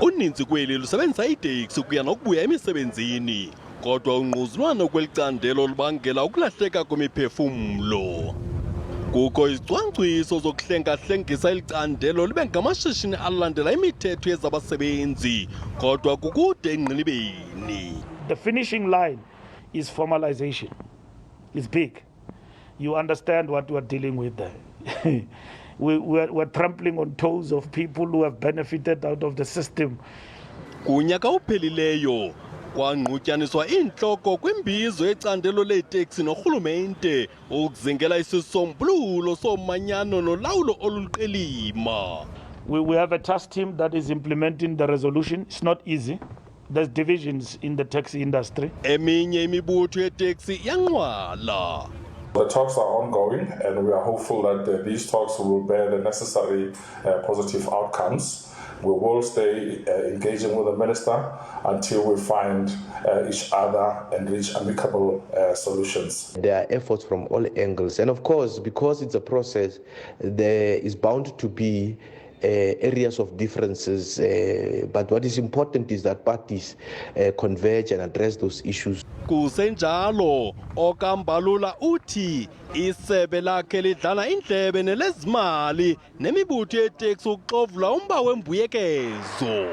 Uninzi kweli lusebenzisa iteksi ukuya nokubuya emisebenzini, kodwa ungquzulwano kwelicandelo lubangela ukulahleka kwemiphefumlo. Kukho izicwangciso zokuhlenga-hlengisa ilicandelo libe ngamashishini alandela imithetho yezabasebenzi, kodwa kukude engqinibeni. The finishing line is formalization. It's big. You understand what we're dealing with there. We're trampling on toes of people who have benefited out of the system. Kunyaka uphelileyo kwangqutyaniswa inhloko kwimbizo yecandelo leeteksi norhulumente ukuzingela isisombululo somanyano nolawulo oluliqilima. We have a task team that is implementing the resolution. It's not easy. There's divisions in the taxi industry. Eminye imibutho yeteksi yanqwala. The talks are ongoing and we are hopeful that these talks will bear the necessary positive outcomes. We will stay engaging with the minister until we find each other and reach amicable solutions. There are efforts from all angles, and of course, because it's a process, there is bound to be areas of differences, but what is important is that parties converge and address those issues. Kusenjalo Mbalula uthi isebe lakhe lidlala indlebe nelezimali nemibutho yeteksi ukuxovula umba wembuyekezo.